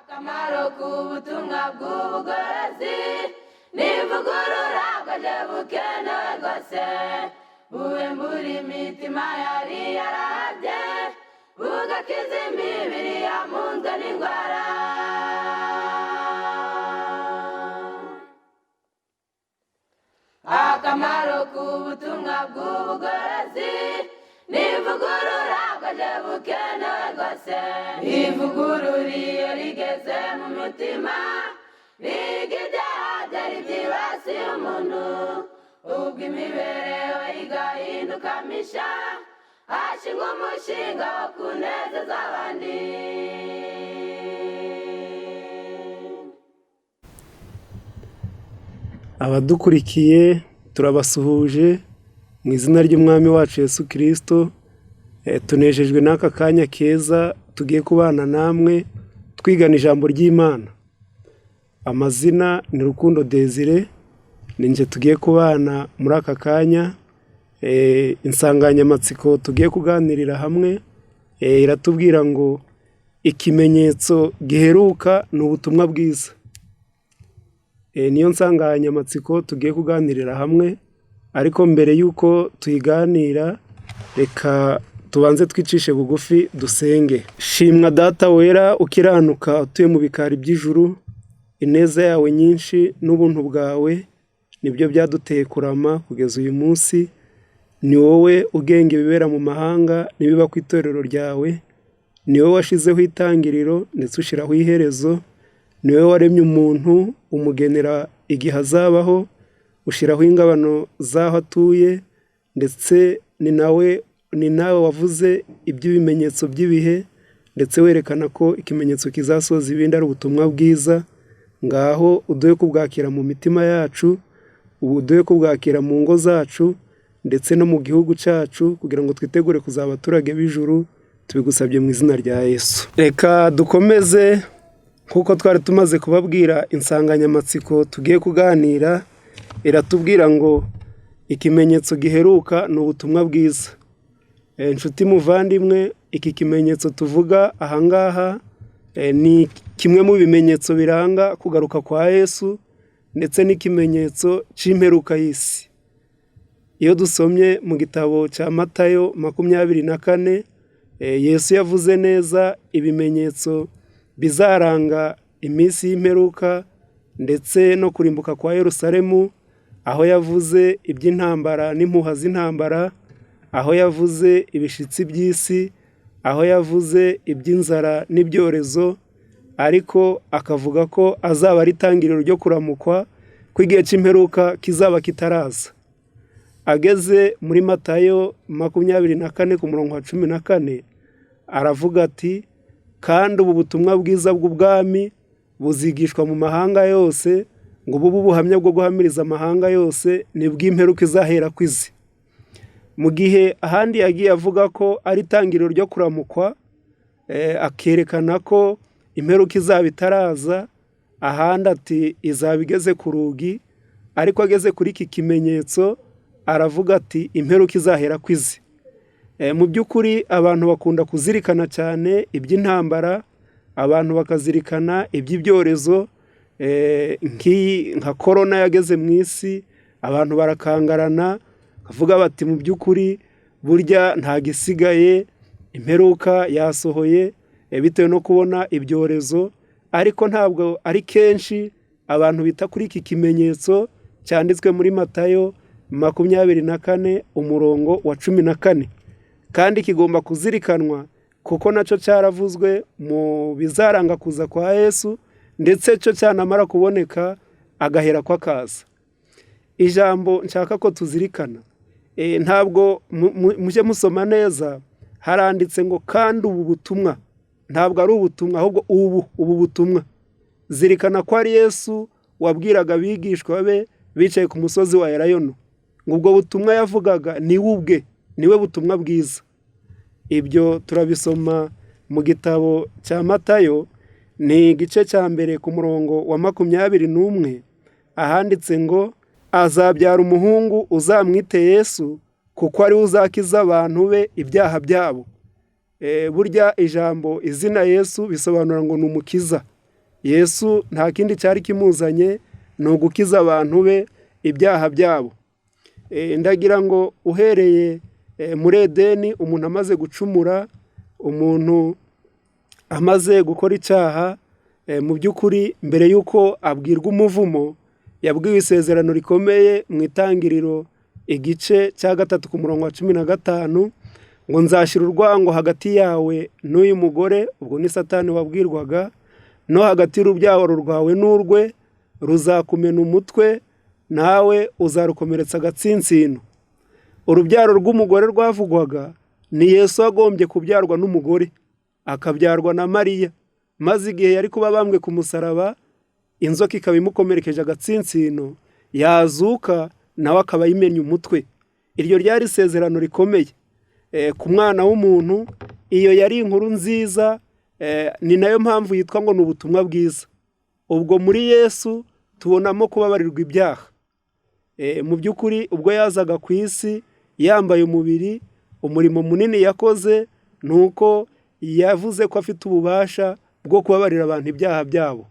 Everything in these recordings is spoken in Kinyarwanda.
akamaro k'ubutumwa bw'ubugorozi n'ivugurura bwaje bukenewe rwose buwembura imitima yari yarabye bugakiza imibiri yamunzwe n'indwara. Akamaro k'ubutumwa bw'ubugorozi n'ivugurura bwaje bukenewe rwose ivugurura iyo rigeze mu mutima riga ibyaha byari byibasiye umuntu ubwo imibereho igahinduka misha hashingwa umushinga wo kunezeza abandi. Abadukurikiye turabasuhuje mu izina ry'umwami wacu Yesu Kristo. Tunejejwe n'aka kanya keza tugiye kubana namwe twigana ijambo ry'Imana. Amazina ni Rukundo Desire, ninjye tugiye kubana muri aka kanya. Insanganyamatsiko tugiye kuganirira hamwe iratubwira ngo ikimenyetso giheruka ni ubutumwa bwiza. Niyo nsanganyamatsiko tugiye kuganirira hamwe, ariko mbere y'uko tuyiganira reka tubanze twicishe bugufi dusenge. Shimwa Data wera ukiranuka utuye mu bikari by'ijuru, ineza yawe nyinshi n'ubuntu bwawe nibyo byaduteye kurama kugeza uyu munsi. Ni wowe ugenga ibibera mu mahanga n'ibiba ku itorero ryawe, ni wowe washizeho itangiriro ndetse ushyiraho iherezo, ni wowe waremye umuntu umugenera igihe azabaho, ushyiraho ingabano z'aho atuye, ndetse ni nawe wavuze iby'ibimenyetso by'ibihe, ndetse werekana ko ikimenyetso kizasoza ibindi ari ubutumwa bwiza. Ngaho uduhe kubwakira mu mitima yacu, uduhe kubwakira mu ngo zacu ndetse no mu gihugu cyacu, kugira ngo twitegure kuzaba abaturage b'ijuru. Tubigusabye mu izina rya Yesu. Reka dukomeze nk'uko twari tumaze kubabwira. Insanganyamatsiko tugiye kuganira iratubwira ngo ikimenyetso giheruka ni ubutumwa bwiza. Inshuti muvandimwe, iki kimenyetso tuvuga ahangaha ni kimwe mu bimenyetso biranga kugaruka kwa Yesu, ndetse n'ikimenyetso cy'imperuka y'isi. Iyo dusomye mu gitabo cya Matayo 24, Yesu yavuze neza ibimenyetso bizaranga iminsi y'imperuka ndetse no kurimbuka kwa Yerusalemu, aho yavuze iby'intambara n'impuha z'intambara, aho yavuze ibishitsi by'isi, aho yavuze iby'inzara n'ibyorezo, ariko akavuga ko azaba ari itangiriro ryo kuramukwa kw'igihe cy'imperuka kizaba kitaraza. Ageze muri Matayo 24 ku murongo wa 14 aravuga ati, kandi ubu butumwa bwiza bw'ubwami buzigishwa mu mahanga yose, ngo bube ubuhamya bwo guhamiriza amahanga yose, nibwo imperuka izahera kwizi. Mu gihe ahandi yagiye avuga ko ari itangiriro ryo kuramukwa, akerekana ko imperuka izaba itaraza, ahandi ati izaba igeze ku rugi, ariko ageze kuri iki kimenyetso aravuga ati imperuka izahera kwizi. Mu by'ukuri abantu bakunda kuzirikana cyane iby'intambara, abantu bakazirikana iby'ibyorezo, nka korona yageze mu isi, abantu barakangarana bavuga bati mu by'ukuri burya nta gisigaye, imperuka yasohoye bitewe no kubona ibyorezo. Ariko ntabwo ari kenshi abantu bita kuri iki kimenyetso cyanditswe muri Matayo 24 umurongo wa 14, kandi kigomba kuzirikanwa kuko nacyo cyaravuzwe mu bizaranga kuza kwa Yesu, ndetse cyo cyanamara kuboneka agahera ko akaza. Ijambo nshaka ko tuzirikana, ntabwo mujye musoma neza, haranditse ngo kandi ubu butumwa. Ntabwo ari ubutumwa, ahubwo ubu butumwa. Zirikana ko ari Yesu wabwiraga abigishwa be bicaye ku musozi wa Elayono, ngo ubwo butumwa yavugaga ni ubwe, niwe butumwa bwiza. Ibyo turabisoma mu gitabo cya Matayo, ni igice cya mbere ku murongo wa 21, ahanditse ngo azabyara umuhungu uzamwite Yesu, kuko ari we uzakiza abantu be ibyaha byabo. Burya ijambo izina Yesu bisobanura ngo ni umukiza. Yesu nta kindi cyari kimuzanye, ni ugukiza abantu be ibyaha byabo. Ndagira ngo uhereye muri Edeni, umuntu amaze gucumura, umuntu amaze gukora icyaha, mu by'ukuri mbere y'uko abwirwa umuvumo, yabwiwe isezerano rikomeye mu Itangiriro igice cya 3 ku murongo wa 15, ngo nzashyira urwango hagati yawe n'uyu mugore, ubwo ni Satani wabwirwaga, no hagati y'urubyaro rwawe n'urwe, ruzakumena umutwe, nawe uzarukomeretsa agatsinsino. Urubyaro rw'umugore rwavugwaga ni Yesu wagombye kubyarwa n'umugore, akabyarwa na Mariya, maze igihe yari kuba bambwe ku musaraba, inzoka ikaba imukomerekeje agatsinsino, yazuka nawe akaba yimennye umutwe. Iryo ryari isezerano rikomeye ku mwana w'umuntu. Iyo yari inkuru nziza, ni nayo mpamvu yitwa ngo ni ubutumwa bwiza. Ubwo muri Yesu tubonamo kubabarirwa ibyaha. Mu by'ukuri ubwo yazaga ku isi yambaye umubiri, umurimo munini yakoze ni uko yavuze ko afite ububasha bwo kubabarira abantu ibyaha byabo.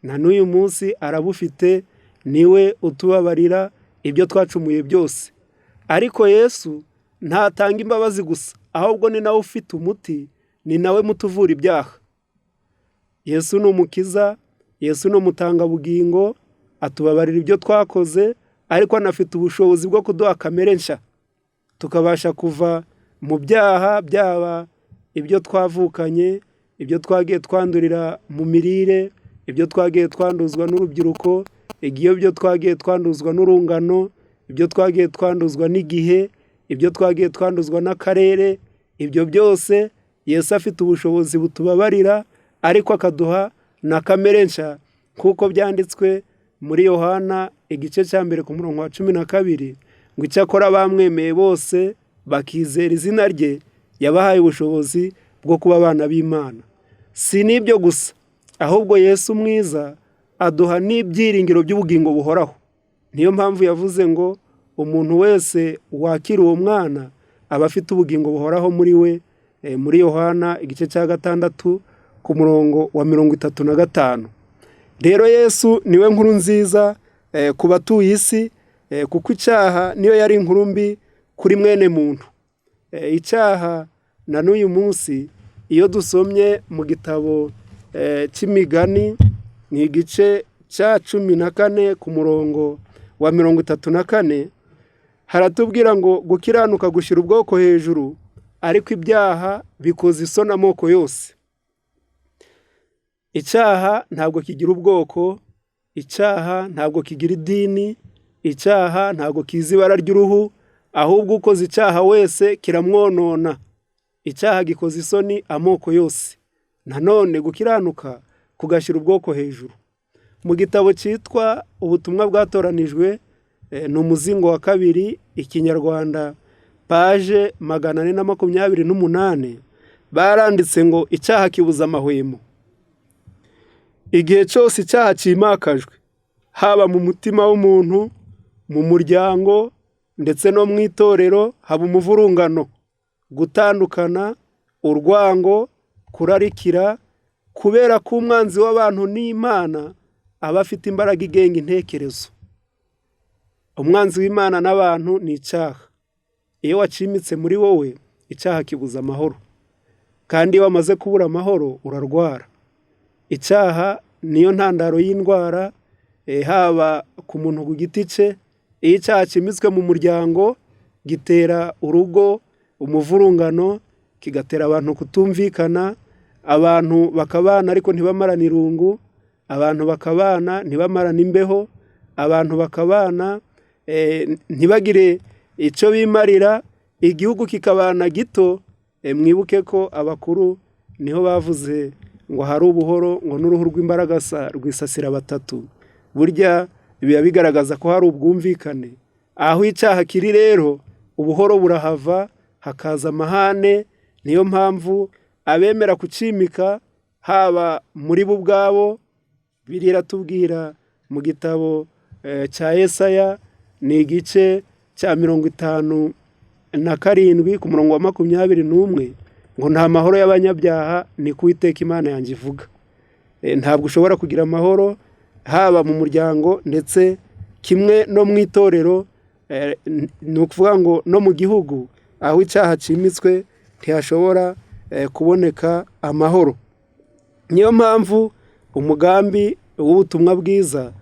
Na n'uyu munsi arabufite, niwe utubabarira ibyo twacumuye byose. Ariko Yesu ntatanga imbabazi gusa, ahubwo ni nawe ufite umuti, ni nawe mutuvura ibyaha. Yesu ni umukiza, Yesu ni umutangabugingo, atubabarira ibyo twakoze, ariko anafite ubushobozi bwo kuduha kamere nshya, tukabasha kuva mu byaha, byaba ibyo twavukanye, ibyo twagiye twandurira mu mirire, ibyo twagiye twanduzwa n'urubyiruko, ibyo twagiye twanduzwa n'urungano, ibyo twagiye twanduzwa n'igihe, ibyo twagiye twanduzwa n'akarere. Ibyo byose Yesu afite ubushobozi butubabarira, ariko akaduha na kamere nshya, kuko byanditswe muri Yohana igice cya 1 ku murongo wa 12, ngo icyakora bamwemeye bose bakizera izina rye, yabahaye ubushobozi bwo kuba abana b'Imana. Si n'ibyo gusa, ahubwo Yesu mwiza aduha n'ibyiringiro by'ubugingo buhoraho. Niyo mpamvu yavuze ngo umuntu wese wakira uwo mwana aba afite ubugingo buhoraho muri we, muri Yohana igice cya 6 ku murongo wa 35. Rero Yesu niwe nkuru nziza ku batuye isi, kuko icyaha niyo yari inkuru mbi kuri mwene muntu. Icyaha na n'uyu munsi iyo dusomye mu gitabo cy'imigani, ni igice cya 14 ku murongo wa 34, haratubwira ngo gukiranuka gushyira ubwoko hejuru, ariko ibyaha bikoza isoni amoko yose. Icyaha ntabwo kigira ubwoko, icyaha ntabwo kigira idini, icyaha ntabwo kizi ibara ry'uruhu, ahubwo ukoze icyaha wese kiramwonona. Icyaha gikoza isoni amoko yose. Nanone gukiranuka kugashyira ubwoko hejuru. Mu gitabo cyitwa ubutumwa bwatoranijwe, ni umuzingo wa 2, Ikinyarwanda, paje 428, baranditse ngo icyaha kibuza amahwemo. Igihe cyose icyaha cyimakajwe, haba mu mutima w'umuntu, mu muryango, ndetse no mu itorero, haba umuvurungano, gutandukana, urwango, kurarikira, kubera ko umwanzi w'abantu n'Imana aba afite imbaraga igenga intekerezo. Umwanzi w'Imana n'abantu ni icyaha. Iyo wacimitse muri wowe, icyaha kibuza amahoro, kandi iyo wamaze kubura amahoro urarwara. Icyaha niyo ntandaro y'indwara, haba ku muntu ku giti cye. Iyo icyaha kimitswe mu muryango, gitera urugo umuvurungano, kigatera abantu kutumvikana, abantu bakabana ariko ntibamarana irungu, abantu bakabana ntibamarana imbeho, abantu bakabana ntibagire icyo bimarira, igihugu kikabana gito. Mwibuke ko abakuru niho bavuze ngo hari ubuhoro, ngo n'uruhu rw'imbaragasa rwisasira batatu. Burya biba bigaragaza ko hari ubwumvikane. Aho icyaha kiri rero, ubuhoro burahava, hakaza amahane. Niyo mpamvu abemera kucimika, haba muri bo ubwabo, biratubwira mu gitabo cya Yesaya, ni igice cya 57 ku murongo wa 21, ngo nta mahoro y'abanyabyaha, ni ku Uwiteka Imana yanjye ivuga. ntabwo ushobora kugira amahoro haba mu muryango ndetse kimwe no mu itorero, ni ukuvuga ngo no mu gihugu aho icyaha cimitswe ntihashobora kuboneka amahoro. Niyo mpamvu umugambi w'ubutumwa bwiza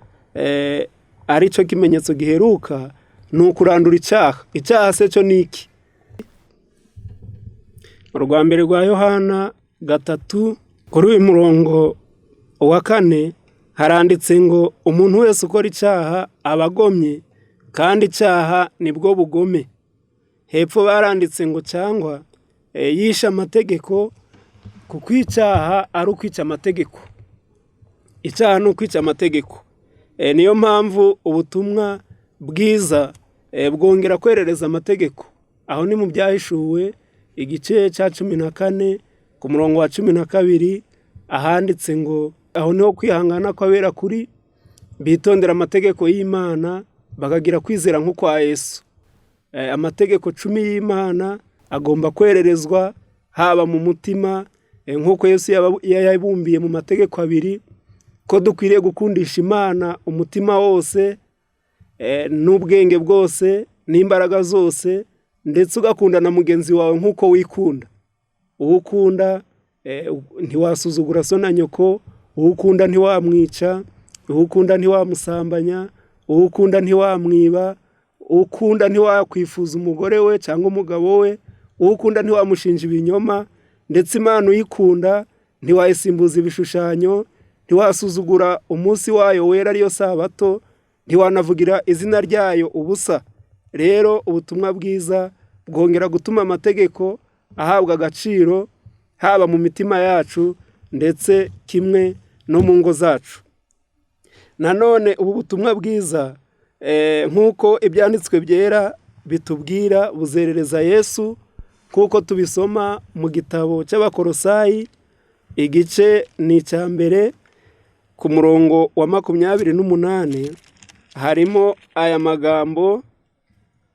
ari cyo kimenyetso giheruka, ni ukurandura icyaha. Icyaha se cyo ni iki? Urwa mbere rwa Yohana 3 kuri uyu murongo wa 4 haranditse ngo umuntu wese ukora icyaha aba agomye, kandi icyaha nibwo bugome. Hepfo baranditse ngo cyangwa yishe amategeko, kuko icyaha ari ukwica amategeko. Icyaha ni ukwica amategeko. Niyo mpamvu ubutumwa bwiza bwongera kwerereza amategeko. Aho ni mu Byahishuwe igice cya 14 ku murongo wa 12 ahanditse ngo aho niho kwihangana kw'abera kuri, bitondera amategeko y'Imana bakagira kwizera nk'ukwa Yesu. Amategeko 10 y'Imana agomba kwererezwa haba mu mutima, nk'uko Yesu yayabumbiye mu mategeko 2, ko dukwiriye gukundisha Imana umutima wose n'ubwenge bwose n'imbaraga zose, ndetse ugakunda na mugenzi wawe nk'uko wikunda. Uwo ukunda ntiwasuzugura so na nyoko, uwo ukunda ntiwamwica, uwo ukunda ntiwamusambanya, uwo ukunda ntiwamwiba, uwo ukunda ntiwakwifuza umugore we cyangwa umugabo we, uwo ukunda ntiwamushinja ibinyoma, ndetse Imana uyikunda ntiwayisimbuza ibishushanyo, ntiwasuzugura umunsi wayo wera ariyo Sabato, ntiwanavugira izina ryayo ubusa. Rero ubutumwa bwiza bwongera gutuma amategeko ahabwa agaciro haba mu mitima yacu ndetse kimwe no mu ngo zacu. Nanone ubu butumwa bwiza nk'uko ibyanditswe byera bitubwira buzerereza Yesu, kuko tubisoma mu gitabo cy'Abakolosayi igice ni icya mbere ku murongo wa 28 harimo aya magambo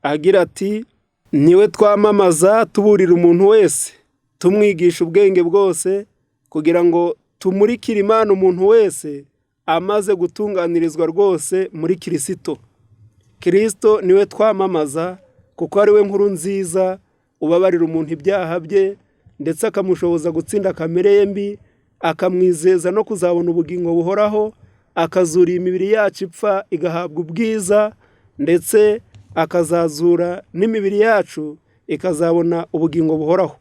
agira ati: niwe twamamaza tuburira umuntu wese, tumwigisha ubwenge bwose, kugira ngo tumurikire Imana umuntu wese amaze gutunganirizwa rwose muri Kristo. Kristo niwe twamamaza, kuko ari we nkuru nziza ubabarira umuntu ibyaha bye, ndetse akamushoboza gutsinda kamere ye mbi, akamwizeza no kuzabona ubugingo buhoraho, akazura imibiri yacu ipfa igahabwa ubwiza, ndetse akazazura n'imibiri yacu ikazabona ubugingo buhoraho.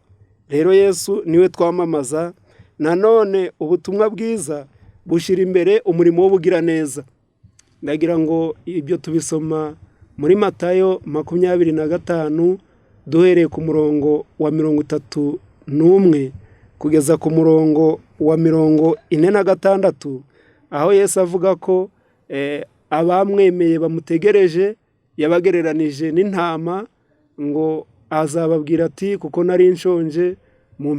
Rero Yesu niwe twamamaza. Nanone ubutumwa bwiza bushyira imbere umurimo w'ubugiraneza. Ndagira ngo ibyo tubisoma muri Matayo 25 duhereye ku murongo wa 31 kugeza ku murongo wa 46, aho Yesu avuga ko abamwemeye bamutegereje yabagereranije n'intama, ngo azababwira ati: kuko nari nshonje mu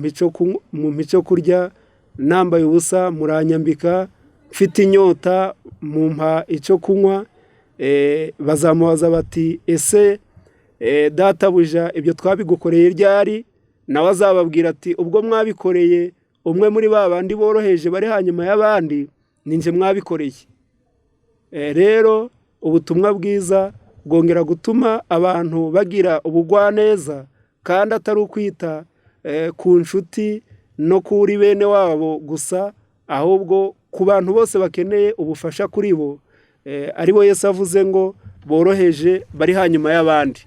mico kurya, nambaye ubusa muranyambika, mfite inyota mumpa icyo kunywa. Bazamubaza bati: ese databuja ibyo twabigukoreye ryari? Nawe azababwira ati: ubwo mwabikoreye umwe muri ba bandi boroheje bari hanyuma y'abandi, ninjye mwabikoreye. Rero ubutumwa bwiza bwongera gutuma abantu bagira ubugwaneza, kandi atari ukwita ku nshuti no kuri bene wabo gusa, ahubwo ku bantu bose bakeneye ubufasha kuri bo, ari bo Yesu avuze ngo boroheje bari hanyuma y'abandi.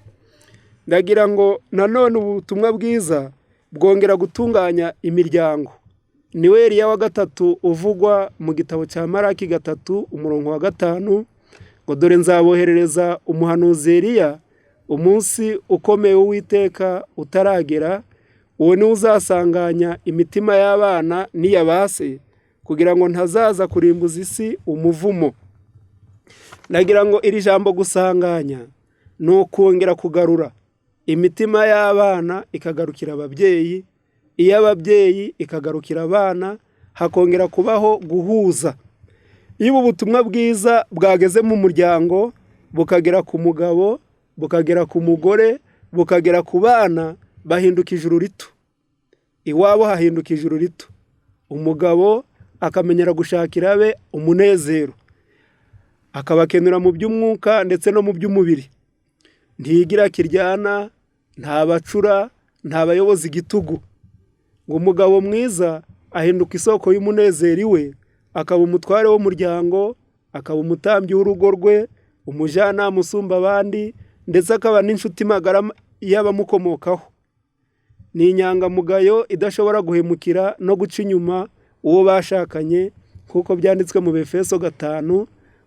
Ndagira ngo nanone ubutumwa bwiza bwongera gutunganya imiryango. Niwe Eliya wa 3 uvugwa mu gitabo cya Maraki 3 umurongo wa 5, ngo dore nzaboherereza umuhanuzi Eliya umunsi ukomeye w'Uwiteka utaragera, uwo niwe uzasanganya imitima y'abana n'iy'abase, kugira ngo ntazaza kurimbuza isi umuvumo. Ndagira ngo iri jambo gusanganya ni ukongera kugarura imitima y'abana ikagarukira ababyeyi, iy'ababyeyi ikagarukira abana, hakongera kubaho guhuza. Iyo ubu butumwa bwiza bwageze mu muryango, bukagera ku mugabo, bukagera ku mugore, bukagera ku bana, bahinduka ijuru rito. Iwabo hahinduka ijuru rito. Umugabo akamenyera gushakira abe umunezero, akabakenura mu by'umwuka ndetse no mu by'umubiri. Ntiyigira kiryana, ntabacura, ntabayoboza igitugu. Ngo umugabo mwiza ahinduka isoko y'umunezero iwe, akaba umutware w'umuryango, akaba umutambyi w'urugo rwe, umujyanama usumba abandi, ndetse akaba n'inshuti magara y'abamukomokaho. Ni inyangamugayo idashobora guhemukira no guca inyuma uwo bashakanye, kuko byanditswe mu Befeso 5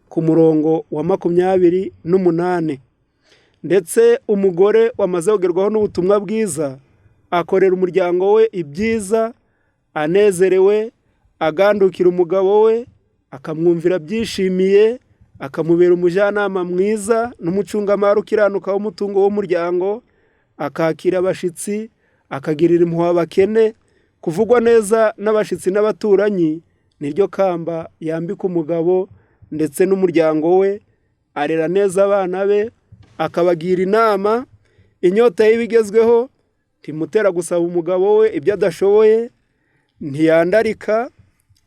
ku murongo wa 28. Ndetse umugore wamaze kugerwaho n'ubutumwa bwiza akorera umuryango we ibyiza, anezerewe, agandukira umugabo we, akamwumvira byishimiye, akamubera umujyanama mwiza n'umucungamari ukiranuka w'umutungo w'umuryango, akakira abashitsi, akagirira impuhwe abakene. Kuvugwa neza n'abashitsi n'abaturanyi niryo kamba yambika umugabo ndetse n'umuryango we. Arera neza abana be, akabagira inama. Inyota y'ibigezweho ntimutera gusaba umugabo we ibyo adashoboye. Ntiyandarika,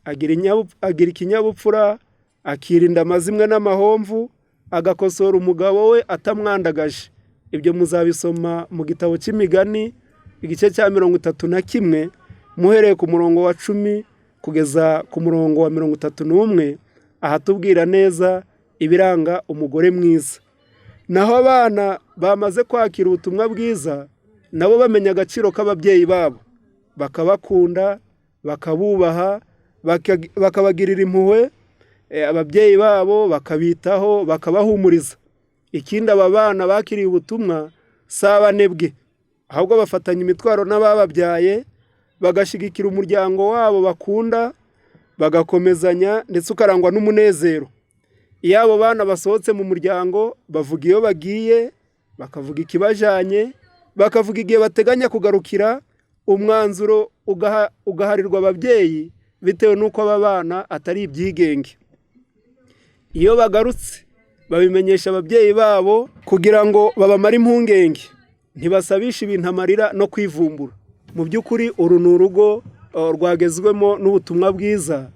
agira ikinyabupfura, akirinda amazimwe n'amahomvu, agakosora umugabo we atamwandagaje. Ibyo muzabisoma mu gitabo cy'Imigani igice cya 31 muhereye ku murongo wa 10 kugeza ku murongo wa 31, ahatubwira neza ibiranga umugore mwiza. Naho abana bamaze kwakira ubutumwa bwiza, nabo bamenya agaciro k'ababyeyi babo, bakabakunda, bakabubaha, bakabagirira impuhwe ababyeyi babo, bakabitaho, bakabahumuriza. Ikindi aba bana bakiriye ubutumwa si abanebwe, ahubwo bafatanya imitwaro n'abababyaye, bagashigikira umuryango wabo bakunda, bagakomezanya, ndetse ukarangwa n'umunezero. Iyo abo bana basohotse mu muryango, bavuga iyo bagiye, bakavuga ikibajanye, bakavuga igihe bateganya kugarukira. Umwanzuro ugaharirwa ababyeyi bitewe n'uko aba bana atari ibyigenge. Iyo bagarutse babimenyesha ababyeyi babo kugira ngo babamare impungenge, ntibasabisha ibintu amarira no kwivumbura. Mu by'ukuri uru ni urugo rwagezwemo n'ubutumwa bwiza,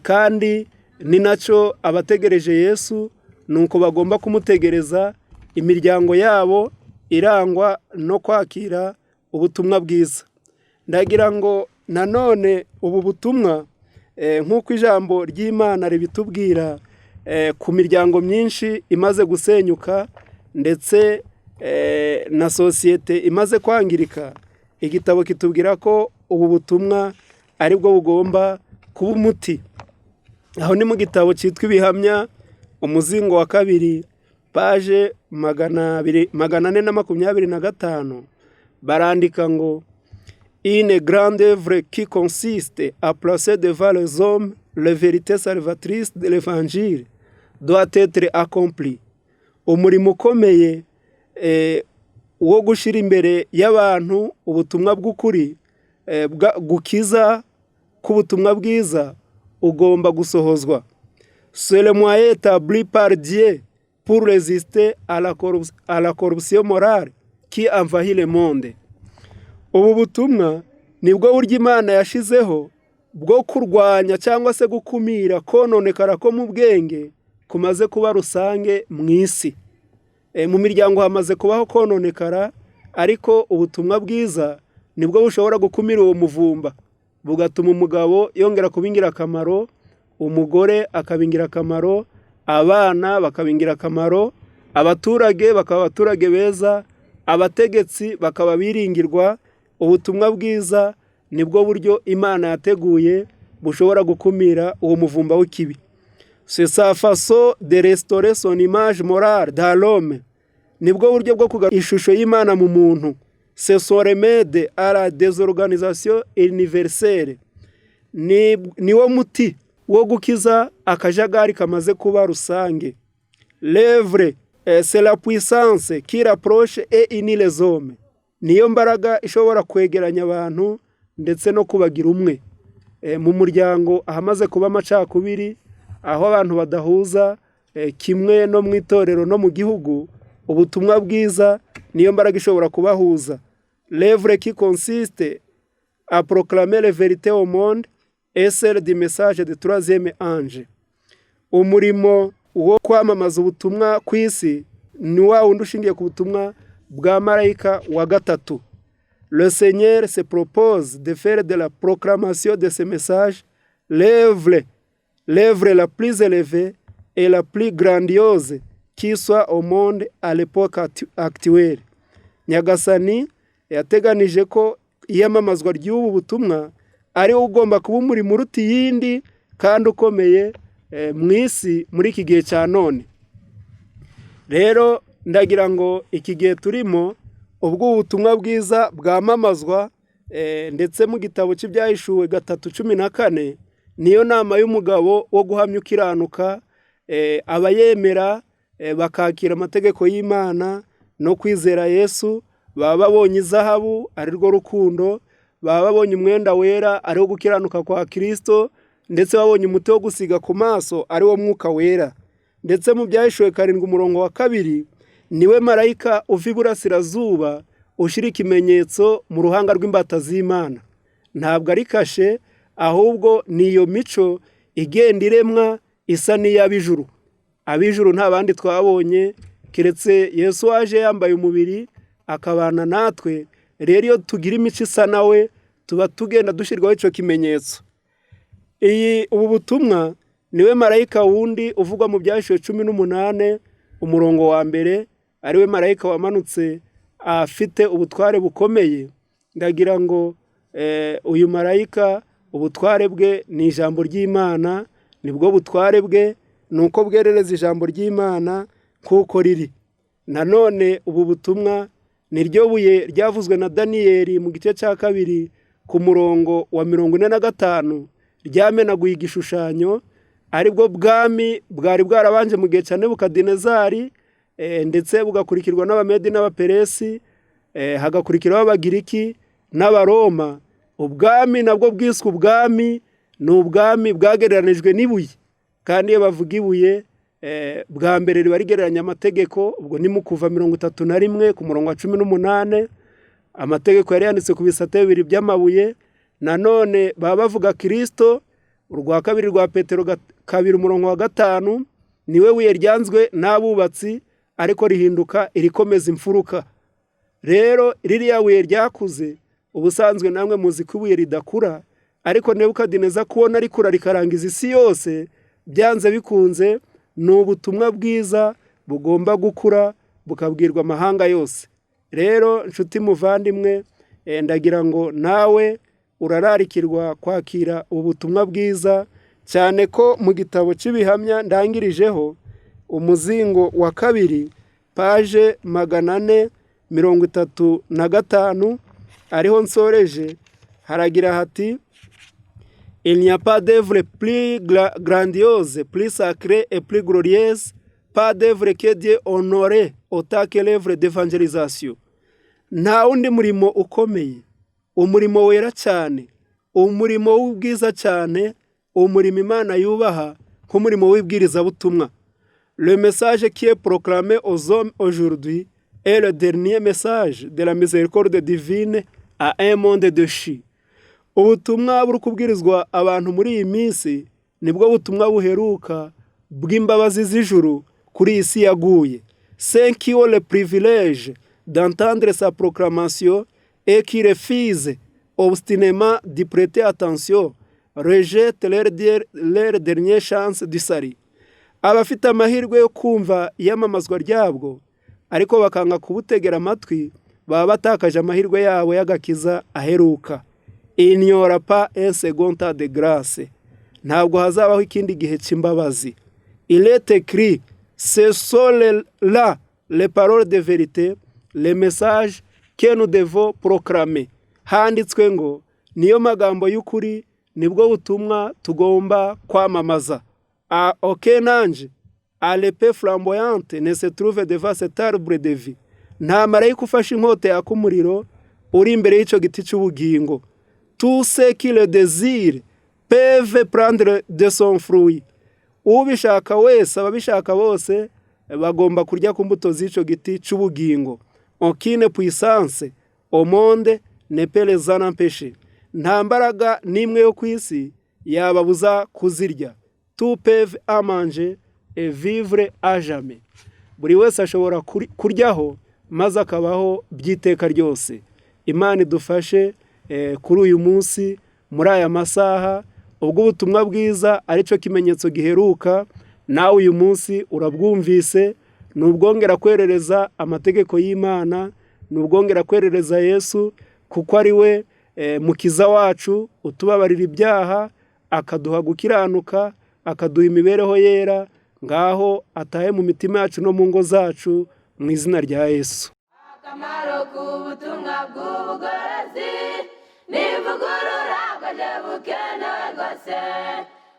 kandi ni nacyo abategereje Yesu nuko bagomba kumutegereza, imiryango yabo irangwa no kwakira ubutumwa bwiza. Ndagira ngo nanone ubu butumwa nk'uko ijambo ry'Imana ribitubwira, ku miryango myinshi imaze gusenyuka ndetse na sosiyete imaze kwangirika, igitabo kitubwira ko ubu butumwa ari bwo bugomba kuba umuti. Aho ni mu gitabo cyitwa Ibihamya, umuzingo wa 2, paje 425, barandika ngo une grande œuvre qui consiste à placer devant les hommes la vérité salvatrice de l'évangile doit être accomplie. Umurimo ukomeye wo gushira imbere y'abantu ubutumwa bw'ukuri gukiza k'ubutumwa bwiza ugomba gusohozwa. C'est le moyen établi par Dieu pour résister à la corruption morale qui envahit le monde. Ubu butumwa nibwo buryo Imana yashizeho bwo kurwanya cyangwa se gukumira kononekara ko mu bwenge kumaze kuba rusange mu isi. Mu miryango hamaze kubaho kononekara, ariko ubutumwa bwiza nibwo bushobora gukumira uwo muvumba, bugatuma umugabo yongera kuba ingirakamaro, umugore akaba ingirakamaro, abana bakaba ingirakamaro, abaturage bakaba abaturage beza, abategetsi bakaba biringirwa. Ubutumwa bwiza nibwo buryo Imana yateguye bushobora gukumira uwo muvumba w'ikibi. C'est sa façon de restaurer son image morale dans l'homme. Nibwo buryo bwo kugarura ishusho y'Imana mu muntu. C'est son remède à la désorganisation universelle. Niwo muti wo gukiza akajagari kamaze kuba rusange. L'œuvre, c'est la puissance qui rapproche et unit les hommes. Niyo mbaraga ishobora kwegeranya abantu ndetse no kubagira umwe. Mu muryango ahamaze kuba amacakubiri, aho abantu badahuza kimwe no mu itorero no mu gihugu, ubutumwa bwiza niyo mbaraga ishobora kubahuza. L'œuvre qui consiste à proclamer la vérité au monde et celle du message du troisième ange. Umurimo wo kwamamaza ubutumwa ku isi ni wa wundi ushingiye ku butumwa bwa marayika wa gatatu. Le Seigneur se propose de faire de la proclamation de ce message l'œuvre la plus élevée et la plus grandiose qui soit au monde à l'époque actuelle. Nyagasani yateganije ko iyamamazwa ry'ubu butumwa ari ugomba kuba umurimo uruta iyindi kandi ukomeye mu isi muri iki gihe cya none. Rero ndagira ngo iki gihe turimo ubwo ubutumwa bwiza bwamamazwa ndetse mu gitabo cy'ibyahishuwe 3:14 niyo nama y'umugabo wo guhamya ukiranuka, abayemera bakakira amategeko y'Imana no kwizera Yesu baba babonye izahabu ari rwo rukundo, baba babonye umwenda wera ari wo gukiranuka kwa Kristo, ndetse babonye umuti wo gusiga ku maso ari wo mwuka wera. Ndetse mu byahishuwe 7:2 niwe marayika uva iburasirazuba ushyira ikimenyetso mu ruhanga rw'imbata z'Imana. Ntabwo ari kashe, ahubwo ni iyo mico igenda iremwa isa n'iy'ab'ijuru. Ab'ijuru nta bandi twabonye keretse Yesu waje yambaye umubiri akabana natwe. Rero iyo tugira imico isa nawe tuba tugenda dushyirwaho icyo kimenyetso. Ubu butumwa niwe marayika wundi uvugwa mu byahishuwe 18:1 ariwe marayika wamanutse afite ubutware bukomeye. Ndagira ngo uyu marayika ubutware bwe ni ijambo ry'Imana, nibwo butware bwe nuko bwerereza ijambo ry'Imana kuko riri. Nanone ubu butumwa niryo buye ryavuzwe na Daniyeli mu gice cya 2 ku murongo wa 45 ryamenaguye igishushanyo, aribwo bwami bwari bwarabanje mu gihe cya Nebukadinezari, ndetse bugakurikirwa n'Abamedi n'Abaperesi, hagakurikiraho Abagiriki n'Abaroma. Ubwami nabwo bwiswe ubwami ni ubwami bwagereranijwe n'ibuye, kandi iyo bavuga ibuye bwa mbere riba rigereranya amategeko. Ubwo ni mu Kuva 31 ku murongo wa 18 amategeko yari yanditse ku bisate 2 by'amabuye. Nanone baba bavuga Kristo. Urwa kabiri rwa Petero 2:5 niwe buye ryanzwe n'abubatsi ariko rihinduka irikomeza imfuruka. Rero ririya buye ryakuze, ubusanzwe namwe muzi ko ibuye ridakura, ariko Nebukadineza kubona rikura rikarangiza isi yose, byanze bikunze ni ubutumwa bwiza bugomba gukura bukabwirwa amahanga yose. Rero nshuti muvandimwe, ndagira ngo nawe urararikirwa kwakira ubutumwa bwiza, cyane ko mu gitabo cy'ibihamya ndangirijeho umuzingo wa 2 page 435 ariho nsoreje, haragira hati: Il n'y a pas d'œuvre plus grandiose, plus sacrée et plus glorieuse, pas d'œuvre que Dieu honorait autant que l'œuvre d'évangélisation. Nta wundi murimo ukomeye, umurimo wera cyane, umurimo w'ubwiza cyane, umurimo Imana yubaha nk'umurimo w'ibwirizabutumwa. Le message qui est proclamé aux hommes aujourd'hui est le dernier message de la miséricorde divine à un monde déchu. Ubutumwa buri kubwirizwa abantu muri iyi minsi nibwo butumwa buheruka bw'imbabazi z'ijuru kuri isi yaguye. Ceux qui ont le privilège d'entendre sa proclamation et qui refusent obstinément d'y prêter attention rejettent leur dernière chance du salut. Abafite amahirwe yo kumva iyamamazwa ryabwo ariko bakanga kubutegera amatwi, baba batakaje amahirwe yabo y'agakiza aheruka. Il n'y aura pas un second temps de grâce. Ntabwo hazabaho ikindi gihe cy'imbabazi. Il est écrit: ce sont là les paroles de vérité, les messages que nous devons proclamer. Handitswe ngo niyo magambo y'ukuri, nibwo butumwa tugomba kwamamaza. Aucun ange à l'épée flamboyante ne se trouve devant cet arbre de vie. Nta marayika ufashe inkota yaka umuriro uri imbere y'icyo giti cy'ubugingo. Tous ceux qui le désirent peuvent prendre de son fruit. Ubishaka wese, ababishaka bose bagomba kurya ku mbuto z'icyo giti cy'ubugingo. Aucune puissance au monde ne peut les en empêcher. Nta mbaraga n'imwe yo ku isi yababuza kuzirya. Tout peuvent à manger et vivre à jamais. Buri wese ashobora kuryaho maze akabaho by'iteka ryose. Imana idufashe kuri uyu munsi, muri aya masaha, ubwo ubutumwa bwiza aricyo kimenyetso giheruka, nawe uyu munsi urabwumvise, nubwongera kwerereza amategeko y'Imana, nubwongera kwerereza Yesu, kuko ari we mukiza wacu utubabarira ibyaha, akaduha gukiranuka, akaduha imibereho yera. Ngaho atahe mu mitima yacu no mu ngo zacu, mu izina rya Yesu. Akamaro k'ubutumwa bw'ubugorozi n'ivugurura bwaje bukenewe rwose,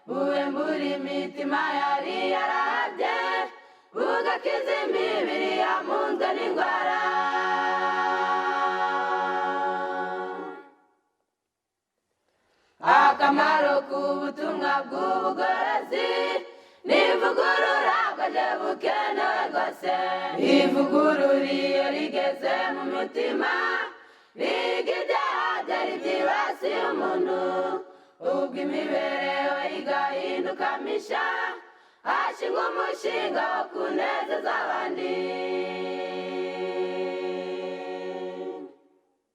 buwembura imitima yari yarabye, bugakiza imibiri yamunzwe n'indwara. Akamaro k'ubutumwa bw'ubugorozi n'ivugurura bwaje bukenewe rwose, ivugurura iyo rigeze mu mitima, riga ibyaha byari byibasiye umuntu, ubwo imibereho igahinduka misha, hashingwa umushinga